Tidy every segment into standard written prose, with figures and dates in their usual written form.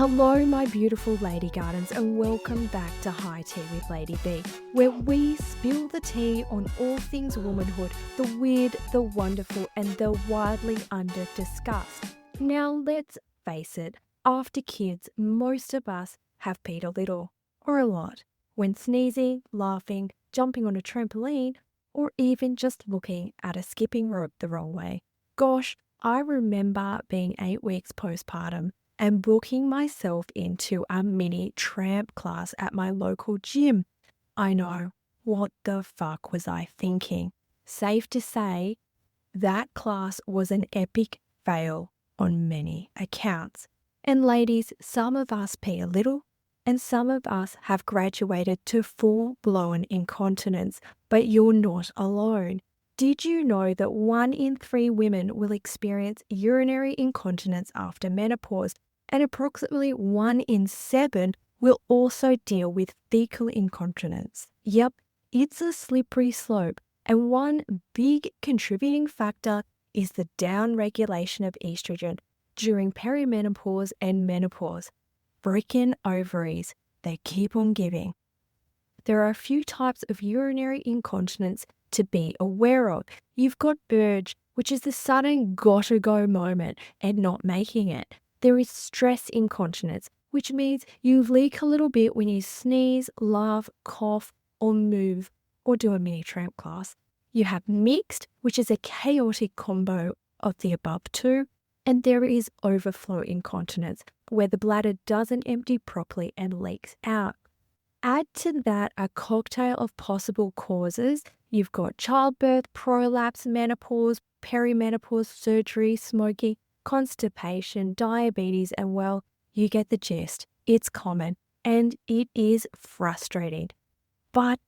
Hello, my beautiful Lady Gardens, and welcome back to High Tea with Lady B, where we spill the tea on all things womanhood, the weird, the wonderful, and the widely under-discussed. Now, let's face it, after kids, most of us have peed a little, or a lot, when sneezing, laughing, jumping on a trampoline, or even just looking at a skipping rope the wrong way. Gosh, I remember being 8 weeks postpartum and booking myself into a mini tramp class at my local gym. I know, what the fuck was I thinking? Safe to say, that class was an epic fail on many accounts. And ladies, some of us pee a little, and some of us have graduated to full-blown incontinence, but you're not alone. Did you know that 1 in 3 women will experience urinary incontinence after menopause, and approximately 1 in 7 will also deal with fecal incontinence? Yep, it's a slippery slope, and one big contributing factor is the down-regulation of estrogen during perimenopause and menopause. Freaking ovaries, they keep on giving. There are a few types of urinary incontinence to be aware of. You've got urge, which is the sudden gotta-go moment and not making it. There is stress incontinence, which means you leak a little bit when you sneeze, laugh, cough, or move, or do a mini tramp class. You have mixed, which is a chaotic combo of the above two. And there is overflow incontinence, where the bladder doesn't empty properly and leaks out. Add to that a cocktail of possible causes. You've got childbirth, prolapse, menopause, perimenopause, surgery, smoking, constipation, diabetes, and well, you get the gist. It's common and it is frustrating. But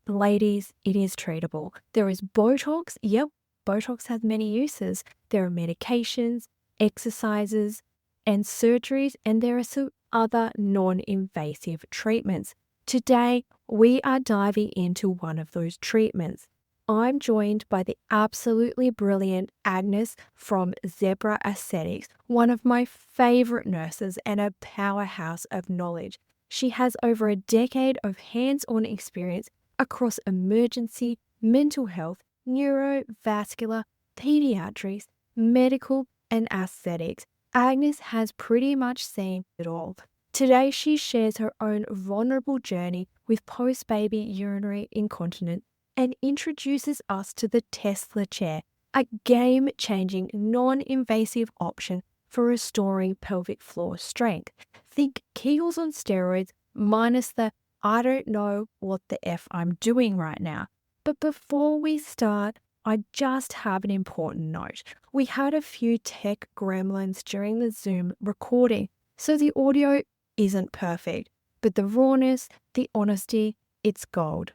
ladies, it is treatable. There is Botox. Yep, Botox has many uses. There are medications, exercises, and surgeries, and there are some other non-invasive treatments. Today, we are diving into one of those treatments. I'm joined by the absolutely brilliant Agnes from Zebra Aesthetics, one of my favorite nurses and a powerhouse of knowledge. She has over a decade of hands-on experience across emergency, mental health, neurovascular, pediatrics, medical, and aesthetics. Agnes has pretty much seen it all. Today, she shares her own vulnerable journey with post-baby urinary incontinence and introduces us to the Tesla chair, a game-changing, non-invasive option for restoring pelvic floor strength. Think Kegels on steroids minus the I don't know what the F I'm doing right now. But before we start, I just have an important note. We had a few tech gremlins during the Zoom recording, so the audio isn't perfect, but the rawness, the honesty, it's gold.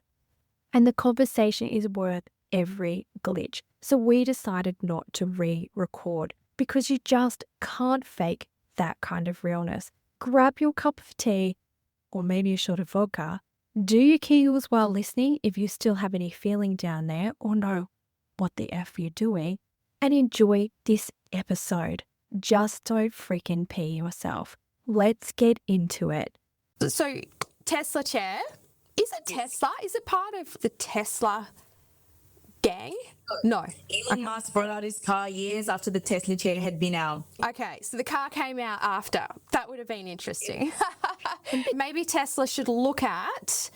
And the conversation is worth every glitch. So we decided not to re-record because you just can't fake that kind of realness. Grab your cup of tea or maybe a shot of vodka. Do your Kegels while listening if you still have any feeling down there or know what the F you're doing, and enjoy this episode. Just don't freaking pee yourself. Let's get into it. So, Tesla chair, is it Tesla? Is it part of the Tesla gang? No. Elon Musk brought out his car years after the Tesla chair had been out. Okay, so the car came out after. That would have been interesting. Maybe Tesla should look at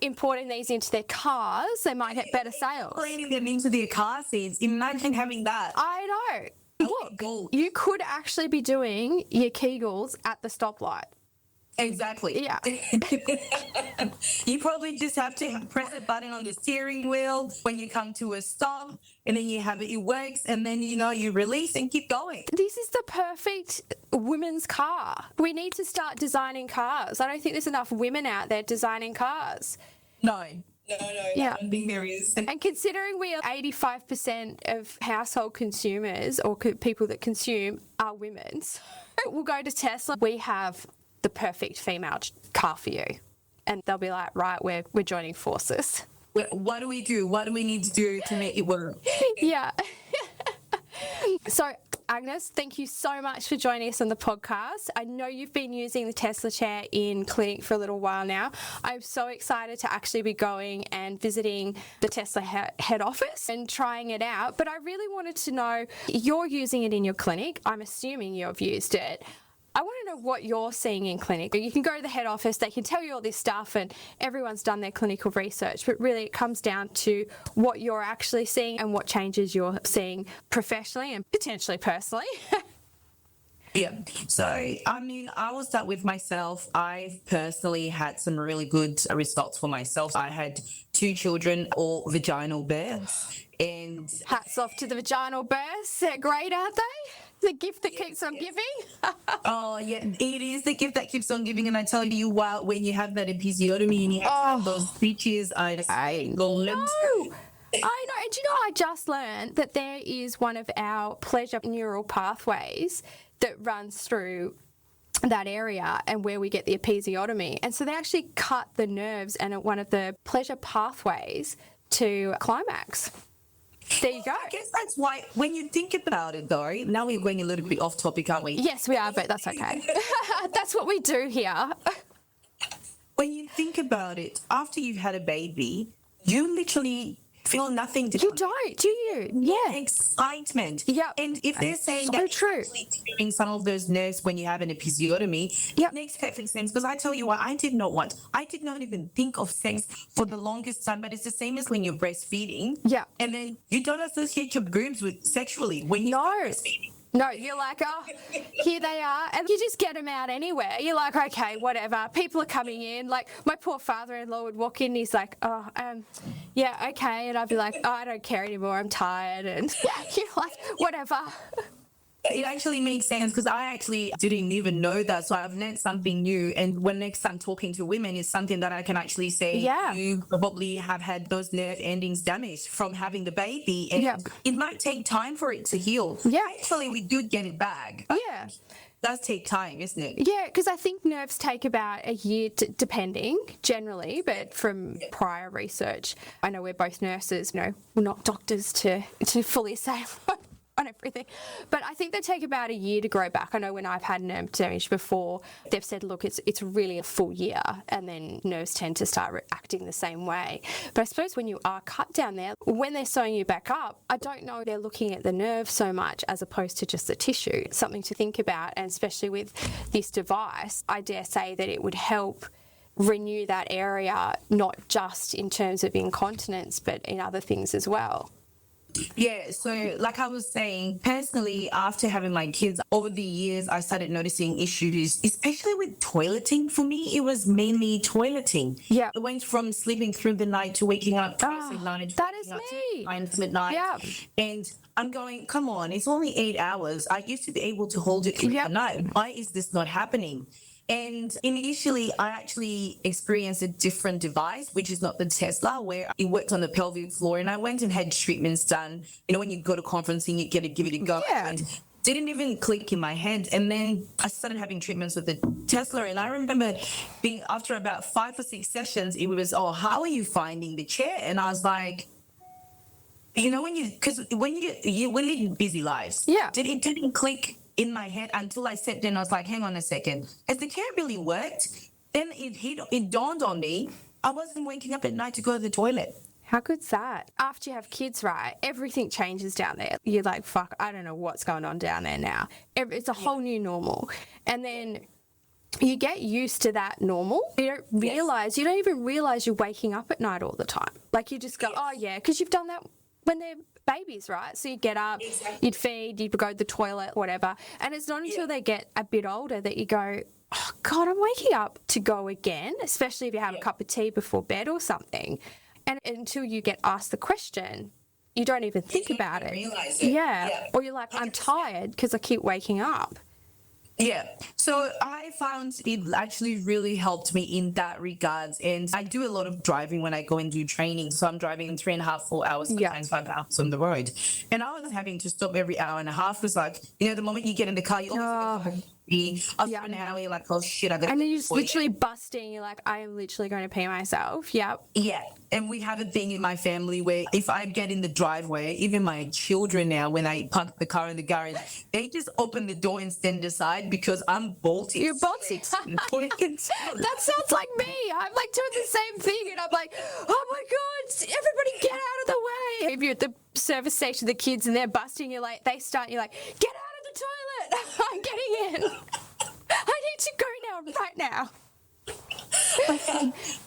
importing these into their cars. They might get better sales. Planning them into their car seats. Imagine having that. I know. Look, you could actually be doing your Kegels at the stoplight. Exactly. Yeah. You probably just have to press a button on the steering wheel when you come to a stop, and then you have it works, and then you release and keep going. This is the perfect women's car. We need to start designing cars. I don't think there's enough women out there designing cars. No, Yeah. I don't think there is. And considering we are 85% of household consumers or people that consume are women, so we'll go to Tesla. We have the perfect female car for you. And they'll be like, right, we're joining forces. What do we do? What do we need to do to make it work? Yeah. So Agnes, thank you so much for joining us on the podcast. I know you've been using the Tesla chair in clinic for a little while now. I'm so excited to actually be going and visiting the Tesla head office and trying it out. But I really wanted to know, you're using it in your clinic. I'm assuming you've used it. I want to know what you're seeing in clinic. You can go to the head office, they can tell you all this stuff, and everyone's done their clinical research, but really it comes down to what you're actually seeing and what changes you're seeing professionally and potentially personally. Yeah. So, I mean, I will start with myself. I've personally had some really good results for myself. I had 2 children, all vaginal births, and hats off to the vaginal births. They're great, aren't they? The gift that keeps on giving. Oh, yeah, it is the gift that keeps on giving. And I tell you, when you have that episiotomy and you have those stitches, I know. I know. And do you know, I just learned that there is one of our pleasure neural pathways that runs through that area and where we get the episiotomy. And so they actually cut the nerves and one of the pleasure pathways to climax. There you go. I guess that's why, when you think about it, though, now we're going a little bit off topic, aren't we? Yes, we are, but that's okay. That's what we do here. When you think about it, after you've had a baby, you literally feel nothing. You don't, do you? Yeah. Excitement. Yeah. And if they're saying so that true. Clearing some of those nerves when you have an episiotomy, it makes perfect sense. Because I tell you what, I did not even think of sex for the longest time, but it's the same as when you're breastfeeding. Yeah. And then you don't associate your boobs with sexually when you're breastfeeding. No, you're like, oh, here they are. And you just get them out anywhere. You're like, okay, whatever. People are coming in. Like, my poor father-in-law would walk in and he's like, yeah, okay. And I'd be like, oh, I don't care anymore. I'm tired. And you're like, whatever. It actually makes sense because I actually didn't even know that. So I've learned something new. And when next I'm talking to women, it's something that I can actually say, you probably have had those nerve endings damaged from having the baby. And it might take time for it to heal. Yeah. Actually, we do get it back. Yeah. It does take time, isn't it? Yeah, because I think nerves take about a year, depending, generally, but from prior research, I know we're both nurses, we're not doctors to fully say on everything, but I think they take about a year to grow back. I know when I've had nerve damage before, they've said, look, it's really a full year, and then nerves tend to start reacting the same way. But I suppose when you are cut down there, when they're sewing you back up, I don't know they're looking at the nerve so much as opposed to just the tissue. Something to think about, and especially with this device, I dare say that it would help renew that area, not just in terms of incontinence, but in other things as well. Yeah, so like I was saying, personally, after having my kids, over the years, I started noticing issues, especially with toileting. For me, it was mainly toileting. Yeah. It went from sleeping through the night to waking up twice at night. That is me. 9 midnight. Yeah. And I'm going, come on, it's only 8 hours. I used to be able to hold it through the night. Why is this not happening? And initially, I actually experienced a different device, which is not the Tesla, where it worked on the pelvic floor. And I went and had treatments done. When you go to conferencing, you get to give it a go. Yeah. And didn't even click in my head. And then I started having treatments with the Tesla. And I remember being, after about 5 or 6 sessions, it was, how are you finding the chair? And I was like, when you live busy lives. Yeah. It didn't click in my head until I sat down. I was like, hang on a second. Has the chair really worked? Then it dawned on me, I wasn't waking up at night to go to the toilet. How good's that? After you have kids, right, everything changes down there. You're like, fuck, I don't know what's going on down there now. It's a whole new normal. And then you get used to that normal. You don't even realize you're waking up at night all the time. Like you just go, oh yeah, because you've done that when they're babies, right? So you get up, you'd feed, you'd go to the toilet, whatever. And it's not until they get a bit older that you go, oh God, I'm waking up to go again, especially if you have a cup of tea before bed or something. And until you get asked the question, you don't even think about it. Realize it. Yeah. Or you're like, I'm tired because I keep waking up. Yeah. So I found it actually really helped me in that regards. And I do a lot of driving when I go and do training. So I'm driving 3.5, 4 hours, sometimes 5 hours on the road. And I was having to stop every hour and a half. It was like, the moment you get in the car, you always After an hour, you're like, oh shit, I got. And then you're just literally busting. You're like, I am literally going to pee myself. Yep. Yeah. And we have a thing in my family where if I get in the driveway, even my children now, when I park the car in the garage, they just open the door and stand aside because I'm bolting. You're bolting. That sounds like me. I'm like doing the same thing, and I'm like, oh my god, everybody get out of the way. If you're at the service station, the kids, and they're busting, you're like, they start, you're like, get out of the toilet. I'm getting in. I need to go now, right now.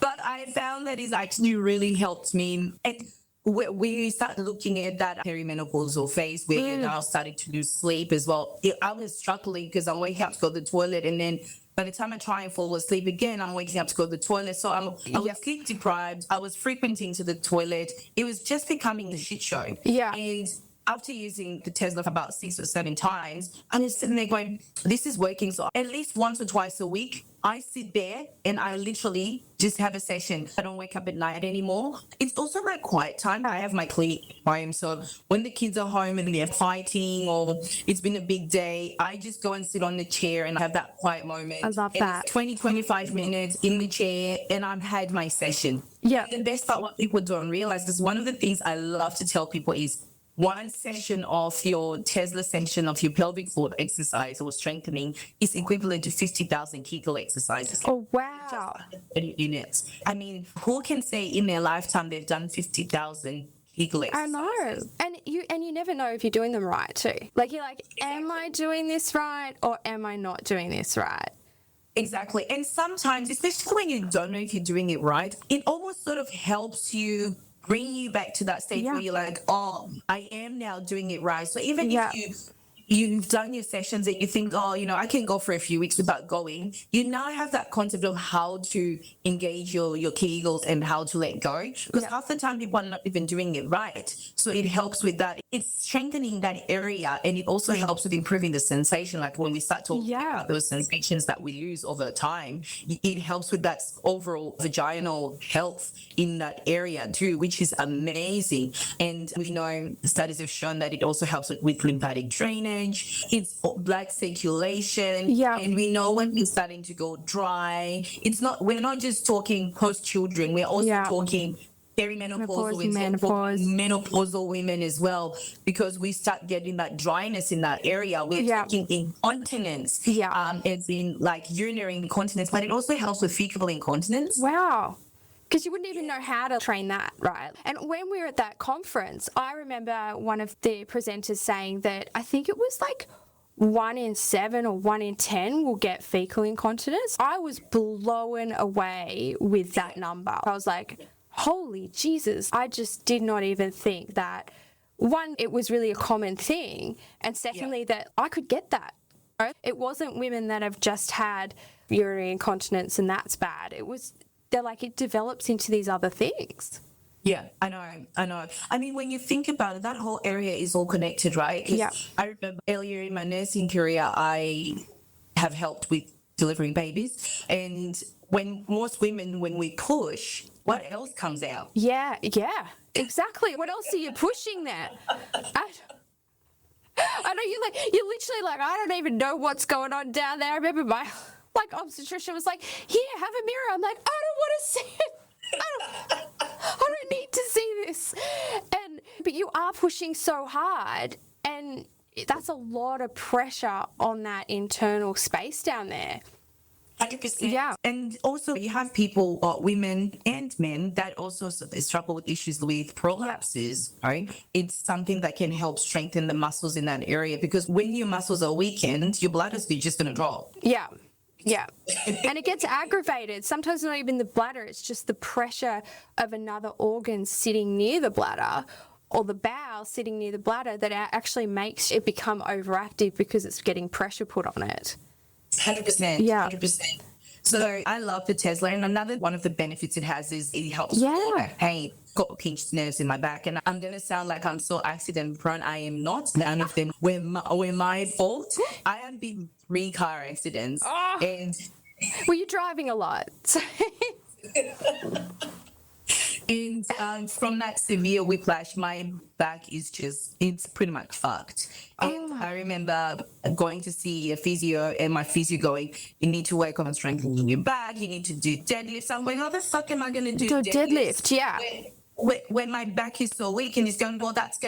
But I found that it's actually really helped me. And we start looking at that perimenopausal phase where you're now starting to lose sleep as well. I was struggling because I'm waking up to go to the toilet, and then by the time I try and fall asleep again, I'm waking up to go to the toilet. So I was sleep deprived. I was frequenting to the toilet. It was just becoming a shit show. Yeah. And after using the Tesla for about 6 or 7 times, I'm just sitting there going, this is working. So at least once or twice a week, I sit there and I literally just have a session. I don't wake up at night anymore. It's also my quiet time. I have my clinic home. So when the kids are home and they're fighting or it's been a big day, I just go and sit on the chair and have that quiet moment. I love and that. It's 20, 25 minutes in the chair and I've had my session. Yeah. The best part, what people don't realize, is one of the things I love to tell people is, one session of your Tesla session of your pelvic floor exercise or strengthening is equivalent to 50,000 Kegel exercises. Oh, wow. 30 units. I mean, who can say in their lifetime they've done 50,000 Kegel exercises? I know. And you never know if you're doing them right too. Like, you're like, am I doing this right or am I not doing this right? Exactly. And sometimes, especially when you don't know if you're doing it right, it almost sort of helps you bring you back to that state where you're like, oh, I am now doing it right. So even if you've done your sessions and you think, oh, I can go for a few weeks without going, you now have that concept of how to engage your Kegels and how to let go. Because half the time people are not even doing it right. So it helps with that. It's strengthening that area, and it also helps with improving the sensation. Like when we start talking about those sensations that we lose over time, it helps with that overall vaginal health in that area too, which is amazing. And we know studies have shown that it also helps with lymphatic drainage. It's blood circulation. Yeah. And we know when we're starting to go dry, we're not just talking post-children, we're also talking perimenopausal women, menopausal women as well, because we start getting that dryness in that area. We're talking incontinence, it's in like urinary incontinence, but it also helps with fecal incontinence. Wow. Because you wouldn't even know how to train that, right? And when we were at that conference, I remember one of the presenters saying that I think it was like 1 in 7 or 1 in 10 will get fecal incontinence. I was blown away with that number. I was like, holy Jesus, I just did not even think that, one, it was really a common thing, and secondly, that I could get that. It wasn't women that have just had urinary incontinence and that's bad. They're like, it develops into these other things. Yeah, I know. I mean, when you think about it, that whole area is all connected, right? Yeah. I remember earlier in my nursing career, I have helped with delivering babies. And when most women, when we push, what else comes out? Yeah, exactly. What else are you pushing there? I know you're literally like, I don't even know what's going on down there. I remember my obstetrician was like, here, have a mirror. I'm like, I don't want to see it. I don't need to see this. But you are pushing so hard, and that's a lot of pressure on that internal space down there. 100%. Yeah. And also you have people, women and men, that also struggle with issues with prolapses, right? It's something that can help strengthen the muscles in that area, because when your muscles are weakened, your bladder's just going to drop. Yeah. Yeah. And it gets aggravated. Sometimes not even the bladder, it's just the pressure of another organ sitting near the bladder, or the bowel sitting near the bladder, that actually makes it become overactive because it's getting pressure put on it. 100%. Yeah. 100%. So I love the Tesla, and another one of the benefits it has is it helps with pain. Got pinched nerves in my back, and I'm going to sound like I'm so accident prone. I am not. None of them were my fault. I have been 3 car accidents. And well, you're driving a lot. And from that severe whiplash, my back is it's pretty much fucked. And I remember going to see a physio and my physio going, you need to work on strengthening your back, you need to do deadlifts. I'm like, how the fuck am I going to do deadlift? Yeah. When my back is so weak, and he's going, well, that's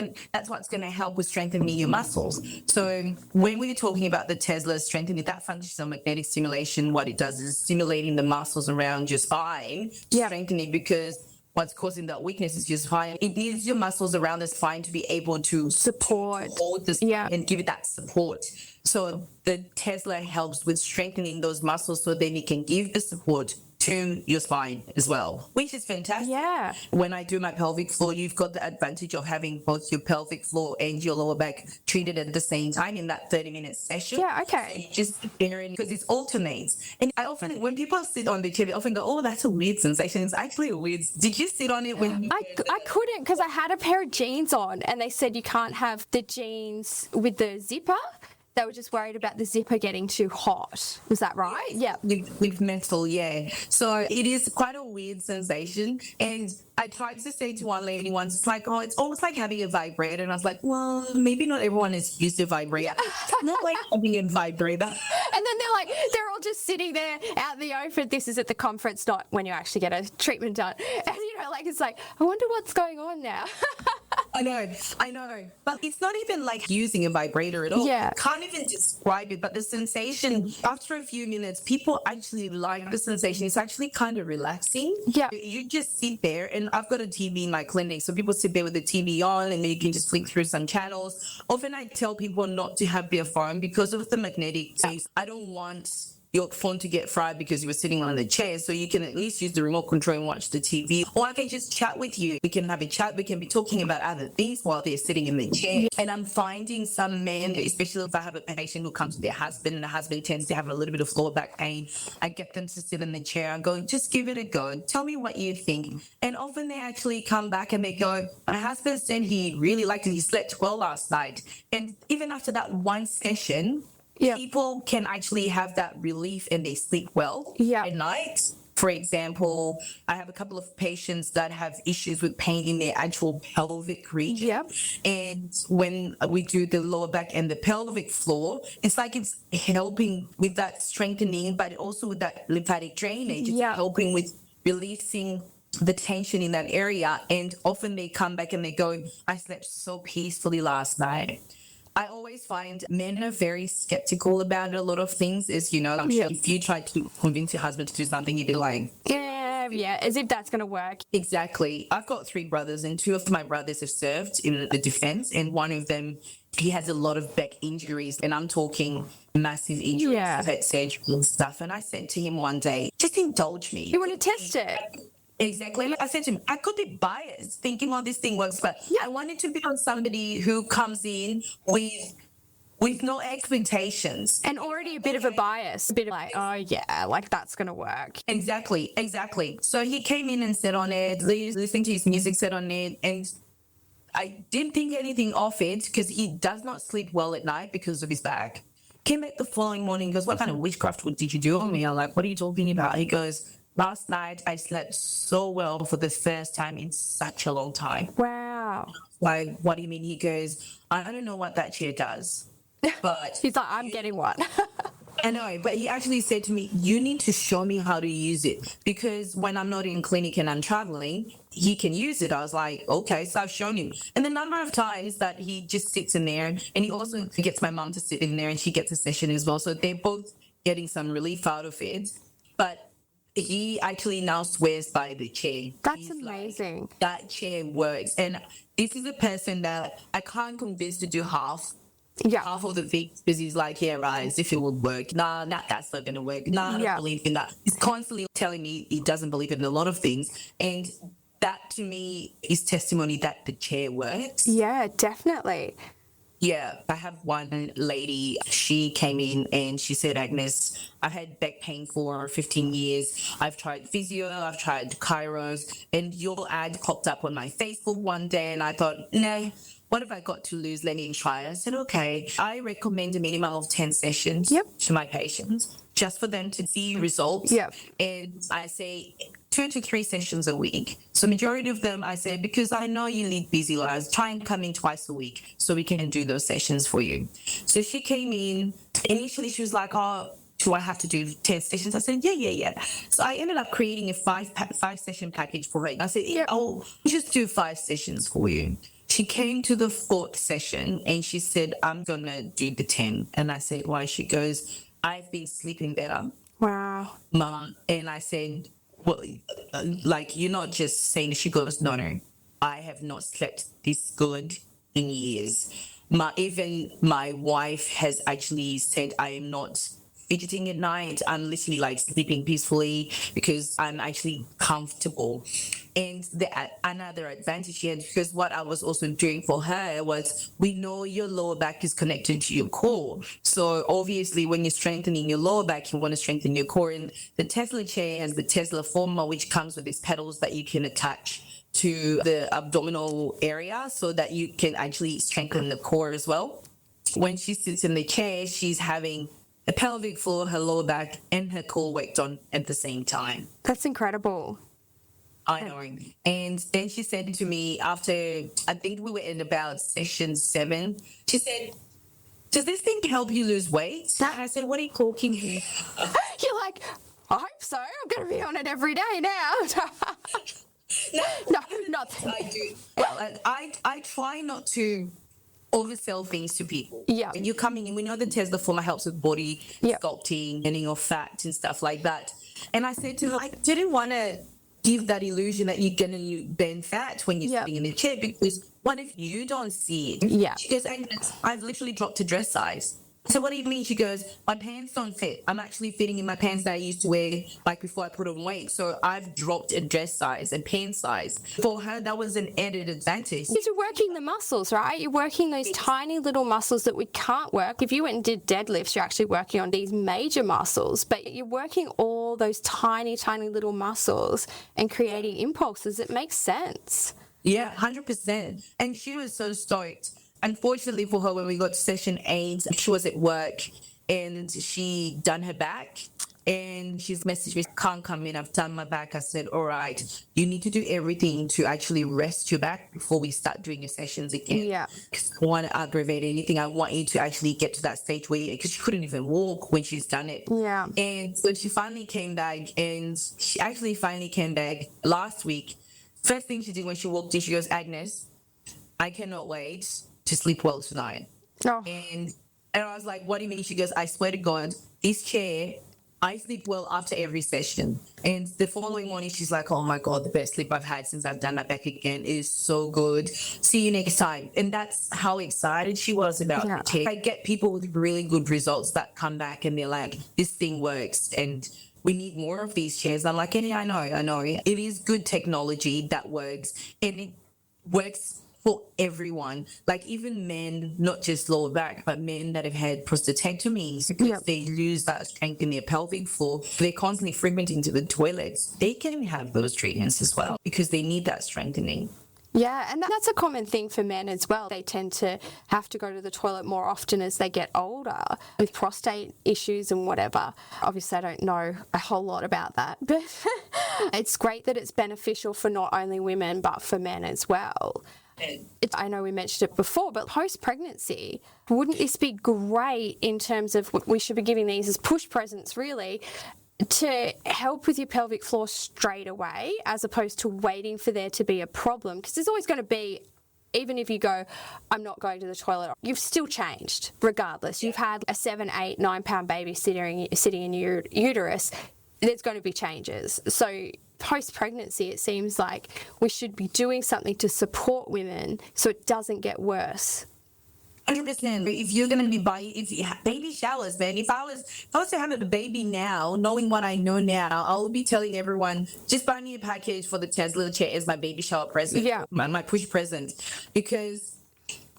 what's going to help with strengthening your muscles. So when we're talking about the Tesla strengthening, that functional magnetic stimulation, what it does is stimulating the muscles around your spine, strengthening, because what's causing that weakness is your spine. It needs your muscles around the spine to be able to support this and give it that support. So the Tesla helps with strengthening those muscles so then it can give the support to your spine as well, which is fantastic. Yeah. When I do my pelvic floor, you've got the advantage of having both your pelvic floor and your lower back treated at the same time in that 30-minute session. Yeah, okay. So you just because it alternates. And I often, when people sit on the chair, they often go, oh, that's a weird sensation. It's actually a weird. Did you sit on it when you I couldn't, because I had a pair of jeans on and they said you can't have the jeans with the zipper. They were just worried about the zipper getting too hot. Was that right? Yeah. With metal, yeah. So it is quite a weird sensation. And I tried to say to one lady once, it's like, oh, it's almost like having a vibrator. And I was like, well, maybe not everyone is used to vibrator. It's not like having a vibrator. And then they're all just sitting there out in the open. This is at the conference, not when you actually get a treatment done. And, it's like, I wonder what's going on now. I know. But it's not even like using a vibrator at all. Yeah. Can't even describe it, but the sensation, after a few minutes, people actually like the sensation. It's actually kind of relaxing. Yeah. You just sit there, and I've got a TV in my clinic, so people sit there with the TV on, and then you can just flick through some channels. Often I tell people not to have their phone because of the magnetic space. I don't want your phone to get fried because you were sitting on the chair, so you can at least use the remote control and watch the TV. Or I can just chat with you. We can have a chat. We can be talking about other things while they're sitting in the chair. And I'm finding some men, especially if I have a patient who comes with their husband and the husband tends to have a little bit of lower back pain, I get them to sit in the chair and go, just give it a go. Tell me what you think. And often they actually come back and they go, my husband said he really liked it. He slept well last night. And even after that one session, people can actually have that relief and they sleep well at night. For example, I have a couple of patients that have issues with pain in their actual pelvic region. Yep. And when we do the lower back and the pelvic floor, it's like it's helping with that strengthening, but also with that lymphatic drainage. It's helping with releasing the tension in that area. And often they come back and they go, I slept so peacefully last night. I always find men are very skeptical about a lot of things. I'm sure if you try to convince your husband to do something, you'd be like, yeah, as if that's going to work. Exactly. I've got 3 brothers, and 2 of my brothers have served in the defense, and one of them, he has a lot of back injuries, and I'm talking massive injuries, he's surgery and stuff. And I said to him one day, just indulge me. You want to test it? Exactly. I said to him, I could be biased thinking, this thing works, but I wanted to be on somebody who comes in with no expectations. And already a bit of a bias, a bit of like, oh yeah, like that's going to work. Exactly. So he came in and said on it, listening to his music, said on it, and I didn't think anything of it because he does not sleep well at night because of his back. Came back the following morning, goes, what kind of witchcraft did you do on me? I'm like, what are you talking about? He goes, last night I slept so well for the first time in such a long time. Wow. Like, what do you mean? He goes, I don't know what that chair does, but he's like, I'm getting one. I know, but he actually said to me, you need to show me how to use it, because when I'm not in clinic and I'm traveling, he can use it. I was like, okay, so I've shown him. And the number of times that he just sits in there, and he also gets my mom to sit in there and she gets a session as well. So they're both getting some relief out of it. But he actually now swears by the chair. That's amazing. Like, that chair works. And this is a person that I can't convince to do half of the things, because he's like, yeah, right, as if it would work. Nah, that's not going to work. Nah, I don't believe in that. He's constantly telling me he doesn't believe in a lot of things. And that to me is testimony that the chair works. Yeah, definitely. Yeah, I have one lady, she came in and she said, Agnes, I've had back pain for 15 years. I've tried physio, I've tried chiros, and your ad popped up on my Facebook one day and I thought, no, what have I got to lose? Let me try. I said, okay. I recommend a minimum of 10 sessions to my patients just for them to see results. Yep. And I say, 2 to 3 sessions a week. So majority of them, I said, because I know you lead busy lives, try and come in twice a week so we can do those sessions for you. So she came in. Initially, she was like, oh, do I have to do 10 sessions? I said, yeah. So I ended up creating a five session package for her. I said, I'll just do 5 sessions for you. She came to the 4th session and she said, I'm going to do the 10. And I said, why? She goes, I've been sleeping better. Wow. Mom. And I said, well, like, you're not just saying. She goes, no, I have not slept this good in years. Even my wife has actually said I am not fidgeting at night. I'm literally like sleeping peacefully because I'm actually comfortable. And another advantage here, because what I was also doing for her was, we know your lower back is connected to your core. So obviously when you're strengthening your lower back, you want to strengthen your core. And the Tesla chair has the Tesla former, which comes with these pedals that you can attach to the abdominal area so that you can actually strengthen the core as well. When she sits in the chair, she's having a pelvic floor, her lower back, and her core worked on at the same time. That's incredible. I know. And then she said to me after, I think we were in about session 7, she said, does this thing help you lose weight? And I said, what are you talking here? You're like, I hope so. I'm going to be on it every day now. No, not. I do. Well, I try not to oversell things to people. Yeah. When you're coming in, we know the Tesla former helps with body sculpting, burning of fat and stuff like that. And I said to her, I didn't want to give that illusion that you're going to burn fat when you're sitting in the chair, because what if you don't see it? Yeah. She goes, Agnes, I've literally dropped a dress size. So what do you mean? She goes, my pants don't fit. I'm actually fitting in my pants that I used to wear like before I put on weight. So I've dropped a dress size and pant size. For her, that was an added advantage. Because you're working the muscles, right? You're working those tiny little muscles that we can't work. If you went and did deadlifts, you're actually working on these major muscles, but you're working all those tiny, tiny little muscles and creating impulses. It makes sense. Yeah, 100%. And she was so stoked. Unfortunately for her, when we got to session 8, she was at work and she done her back and she's messaged me, can't come in, I've done my back. I said, all right, you need to do everything to actually rest your back before we start doing your sessions again. Yeah. Because I don't want to aggravate anything. I want you to actually get to that stage where, because she couldn't even walk when she's done it. Yeah. And so she finally came back, and she actually finally came back last week. First thing she did when she walked in, she goes, Agnes, I cannot wait to sleep well tonight. Oh. And I was like, what do you mean? She goes, I swear to God, this chair, I sleep well after every session. And the following morning, she's like, oh my God, the best sleep I've had since I've done that back again is so good. See you next time. And that's how excited she was about the chair. I get people with really good results that come back and they're like, this thing works and we need more of these chairs. I'm like, yeah, I know. It is good technology that works, and it works for everyone, like even men, not just lower back, but men that have had prostatectomies, because they lose that strength in their pelvic floor. They're constantly frequenting to the toilets. They can have those treatments as well because they need that strengthening. Yeah, and that's a common thing for men as well. They tend to have to go to the toilet more often as they get older with prostate issues and whatever. Obviously, I don't know a whole lot about that, but it's great that it's beneficial for not only women, but for men as well. I know we mentioned it before, but post-pregnancy, wouldn't this be great in terms of what we should be giving these as push presents, really, to help with your pelvic floor straight away, as opposed to waiting for there to be a problem? Because there's always going to be, even if you go, I'm not going to the toilet, you've still changed regardless. You've had a 7, 8, 9 pound baby sitting in your uterus. There's going to be changes. So post-pregnancy, it seems like we should be doing something to support women so it doesn't get worse. 100%. If you're going to be baby showers, man, if I was to have a baby now, knowing what I know now, I'll be telling everyone, just buy me a package for the Tesla chair as my baby shower present, my push present, because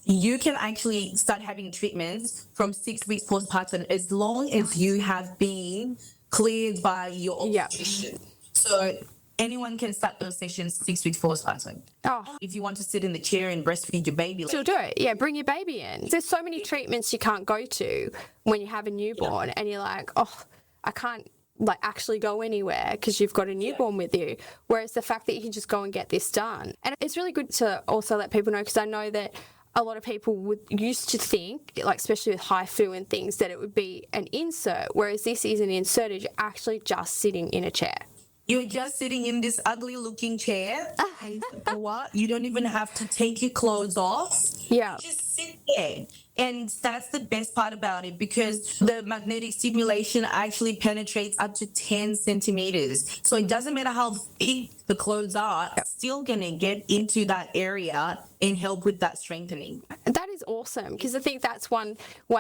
you can actually start having treatments from 6 weeks postpartum as long as you have been cleared by your obstetrician. So anyone can start those sessions 6 weeks postpartum. Oh. If you want to sit in the chair and breastfeed your baby. Still do it. Yeah, bring your baby in. There's so many treatments you can't go to when you have a newborn and you're like, oh, I can't like actually go anywhere because you've got a newborn with you. Whereas the fact that you can just go and get this done. And it's really good to also let people know, because I know that a lot of people would used to think, like especially with HIFU and things, that it would be an insert, whereas this isn't inserted. You're actually just sitting in a chair. You're just sitting in this ugly looking chair. What? You don't even have to take your clothes off. Yeah. You just sit there. And that's the best part about it, because the magnetic stimulation actually penetrates up to 10 centimeters. So it doesn't matter how big the clothes are, it's still going to get into that area and help with that strengthening. That is awesome, because I think that's one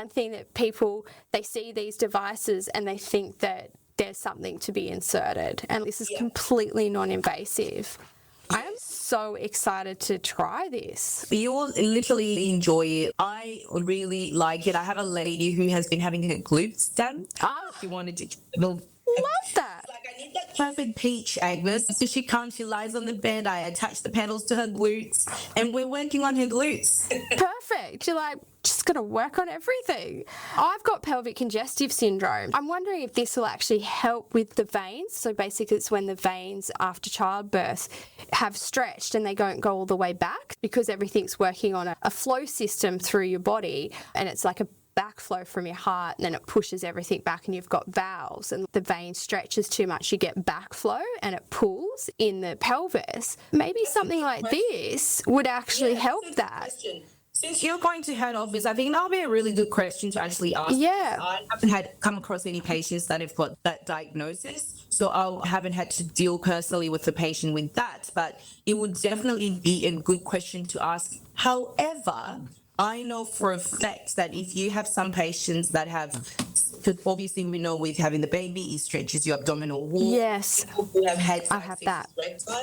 thing that people, they see these devices and they think that there's something to be inserted, and this is completely non-invasive. I am so excited to try this. You'll literally enjoy it. I really like it. I have a lady who has been having her glutes done. She wanted to Love that. like, I need that perfect peach, Agnes. So she comes, she lies on the bed, I attach the pedals to her glutes, and we're working on her glutes. Perfect. You're like, just going to work on everything. I've got pelvic congestive syndrome. I'm wondering if this will actually help with the veins. So basically it's when the veins after childbirth have stretched and they don't go all the way back, because everything's working on a flow system through your body, and it's like a backflow from your heart, and then it pushes everything back, and you've got valves, and the vein stretches too much, you get backflow and it pulls in the pelvis. Maybe something like this would actually help that. Since you're going to head office, I think that'll be a really good question to actually ask. Yeah. I haven't come across any patients that have got that diagnosis, so I haven't had to deal personally with the patient with that, but it would definitely be a good question to ask. However, I know for a fact that if you have some patients that have, because obviously we know with having the baby, it stretches your abdominal wall. Yes. People who have had I have that.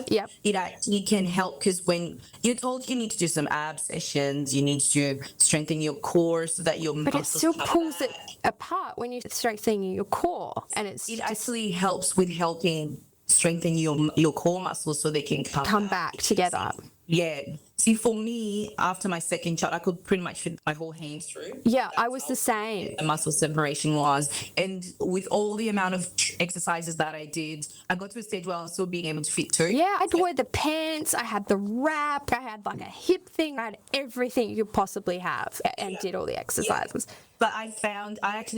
Yep. It actually can help, because when you're told you need to do some ab sessions, you need to strengthen your core so that your But it muscles still come pulls back. it apart when you're strengthening your core, and It actually helps with helping strengthen your core muscles so they can come back together. Yeah. See, for me, after my second child, I could pretty much fit my whole hands through. Yeah, I was the same. The muscle separation was. And with all the amount of exercises that I did, I got to a stage where I was still being able to fit too. Yeah, I'd wear the pants, I had the wrap, I had like a hip thing, I had everything you could possibly have, and did all the exercises. But I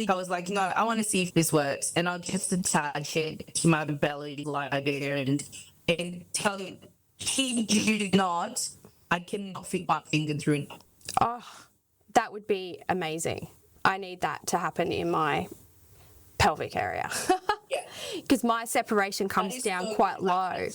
was like, no, I want to see if this works. And I'll just attach it to my belly like there and tell you, you not, I cannot fit my finger through. Oh, that would be amazing. I need that to happen in my pelvic area. Because my separation comes down quite low.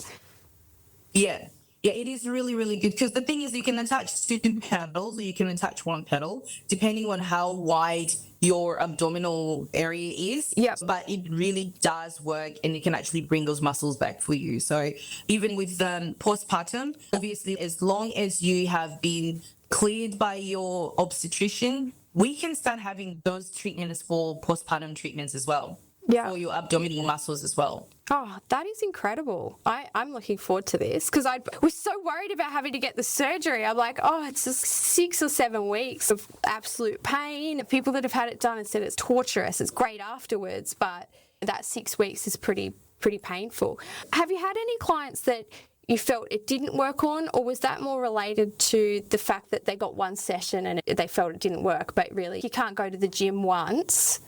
Yeah. Yeah, it is really, really good, because the thing is you can attach 2 pedals, or you can attach 1 pedal, depending on how wide your abdominal area is. Yep. But it really does work, and it can actually bring those muscles back for you. So even with postpartum, obviously, as long as you have been cleared by your obstetrician, we can start having those treatments for postpartum treatments as well. Yeah. For your abdominal muscles as well. Oh, that is incredible. I'm looking forward to this, because I was so worried about having to get the surgery. I'm like, oh, it's just 6 or 7 weeks of absolute pain. People that have had it done and said it's torturous. It's great afterwards, but that 6 weeks is pretty painful. Have you had any clients that you felt it didn't work on, or was that more related to the fact that they got one session and they felt it didn't work, but really you can't go to the gym once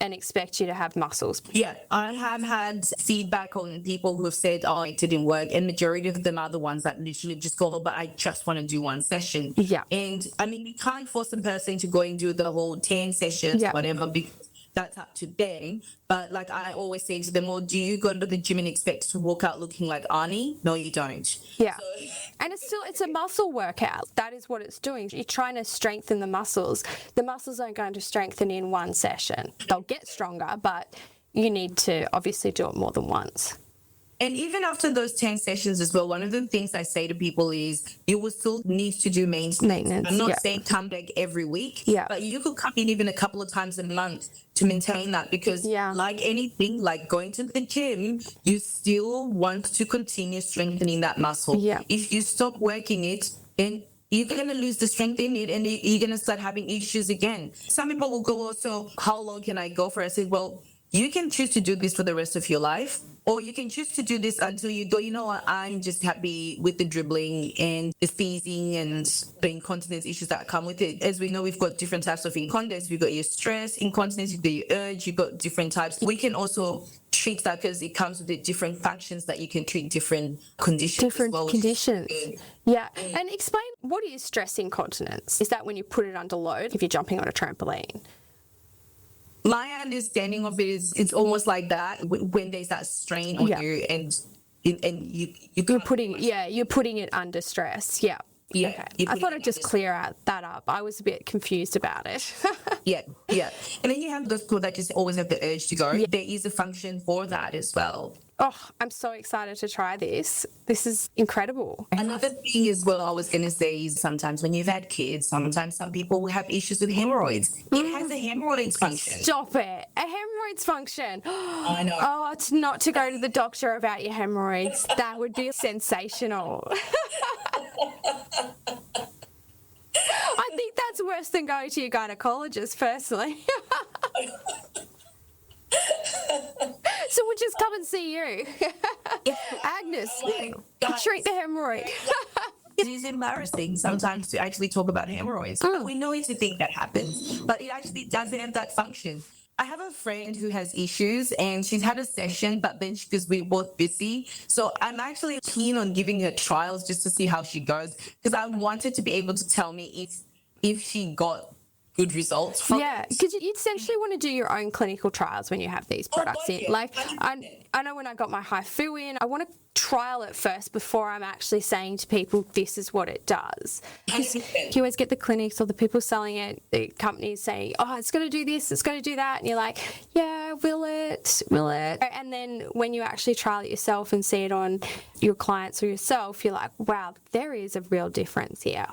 and expect you to have muscles? Yeah, I have had feedback on people who have said, oh, it didn't work. And majority of them are the ones that literally just go, oh, but I just want to do one session. Yeah. And I mean, you can't force a person to go and do the whole 10 sessions, whatever, because that's up to them. But like I always say to them, well, do you go to the gym and expect to walk out looking like Arnie? No, you don't. Yeah. And it's a muscle workout. That is what it's doing. You're trying to strengthen the muscles. The muscles aren't going to strengthen in one session. They'll get stronger, but you need to obviously do it more than once. And even after those 10 sessions as well, one of the things I say to people is you will still need to do maintenance. I'm not saying come back every week, but you could come in even a couple of times a month to maintain that, because like anything, like going to the gym, you still want to continue strengthening that muscle. Yeah. If you stop working it, then you're going to lose the strength in it, and you're going to start having issues again. Some people will go, so how long can I go for? I said, well, You can choose to do this for the rest of your life, or you can choose to do this until you go, you know what, I'm just happy with the dribbling and the feeding and the incontinence issues that come with it. As we know, we've got different types of incontinence. We've got your stress incontinence, you've got your urge, you've got different types. We can also treat that because it comes with the different functions that you can treat different conditions. Different conditions. Yeah. And explain, what is stress incontinence? Is that when you put it under load if you're jumping on a trampoline? My understanding of it is it's almost like that when there's that strain on you and you're putting it under stress. Yeah. Yeah. Okay. I thought I'd just clear that up. I was a bit confused about it. Yeah. And then you have those people that just always have the urge to go. Yeah. There is a function for that as well. Oh, I'm so excited to try this. This is incredible. Another thing as well I was going to say is sometimes when you've had kids, sometimes some people will have issues with hemorrhoids. It has a hemorrhoids function. Stop it. A hemorrhoids function. I know. Oh, it's not to go to the doctor about your hemorrhoids. That would be sensational. I think that's worse than going to your gynecologist, personally. So we'll just come and see you. Agnes, treat the hemorrhoid. It is embarrassing sometimes to actually talk about hemorrhoids. We know it's a thing that happens, but it actually doesn't have that function. I have a friend who has issues and she's had a session, but then because we're both busy. So I'm actually keen on giving her trials just to see how she goes, because I wanted to be able to tell me if she got good results from because you essentially want to do your own clinical trials when you have these products in. Like I know when I got my HIFU in, I want to trial it first before I'm actually saying to people this is what it does. You always get the clinics or the people selling it, the companies saying, oh, it's going to do this, it's going to do that, and you're like, yeah, will it? And then when you actually trial it yourself and see it on your clients or yourself, you're like, wow, there is a real difference here.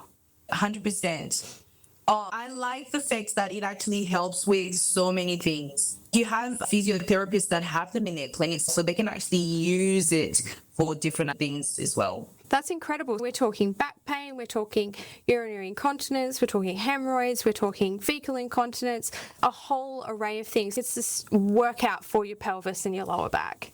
100%. Oh, I like the fact that it actually helps with so many things. You have physiotherapists that have them in their clinics, so they can actually use it for different things as well. That's incredible. We're talking back pain, we're talking urinary incontinence, we're talking hemorrhoids, we're talking fecal incontinence, a whole array of things. It's this workout for your pelvis and your lower back.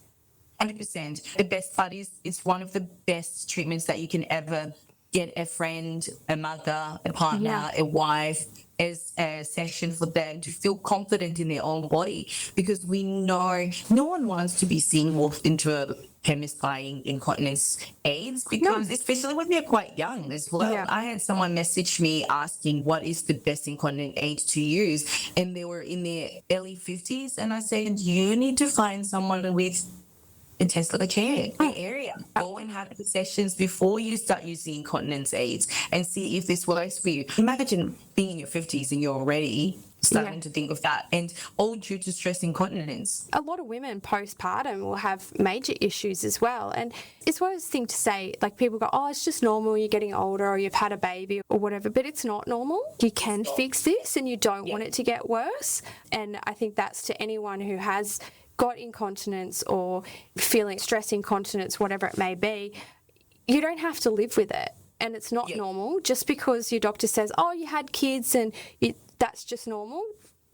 100%. The best part is it's one of the best treatments that you can ever get a friend, a mother, a partner, a wife, as a session for them to feel confident in their own body, because we know no one wants to be seen walked into a chemist buying incontinence aids, because especially when they're quite young as well. Yeah. I had someone message me asking what is the best incontinent aid to use, and they were in their early 50s, and I said, you need to find someone with a Tesla chair area. Go and have the sessions before you start using incontinence aids and see if this works for you. Imagine being in your 50s and you're already starting to think of that, and all due to stress incontinence. A lot of women postpartum will have major issues as well, and it's one of those things to say, like people go, oh, it's just normal, you're getting older or you've had a baby or whatever, but it's not normal. You can fix this and you don't want it to get worse. And I think that's to anyone who has got incontinence or feeling stress incontinence, whatever it may be, you don't have to live with it. And it's not normal just because your doctor says, oh, you had kids and that's just normal.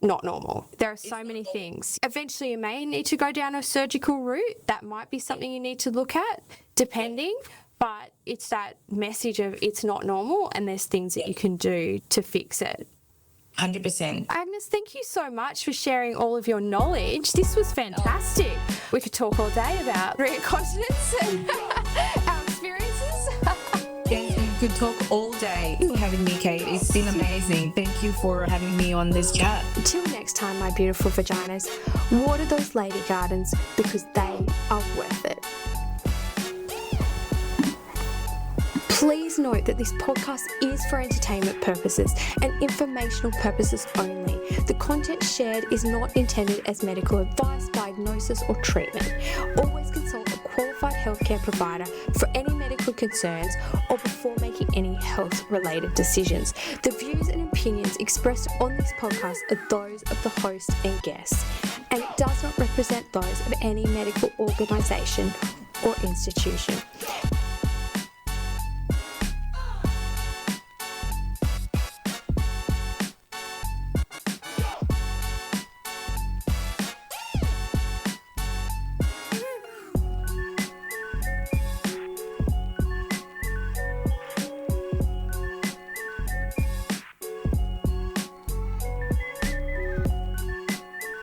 Not normal. There are so many things. Eventually you may need to go down a surgical route. That might be something you need to look at, depending. But it's that message of it's not normal and there's things that you can do to fix it. 100%. Agnes, thank you so much for sharing all of your knowledge. This was fantastic. We could talk all day about incontinence and our experiences. Yes, we could talk all day. Thank you for having me, Kate. It's been amazing. Thank you for having me on this chat. Until next time, my beautiful vaginas, water those lady gardens because they are worth it. Please note that this podcast is for entertainment purposes and informational purposes only. The content shared is not intended as medical advice, diagnosis, or treatment. Always consult a qualified healthcare provider for any medical concerns or before making any health-related decisions. The views and opinions expressed on this podcast are those of the host and guests, and it does not represent those of any medical organisation or institution.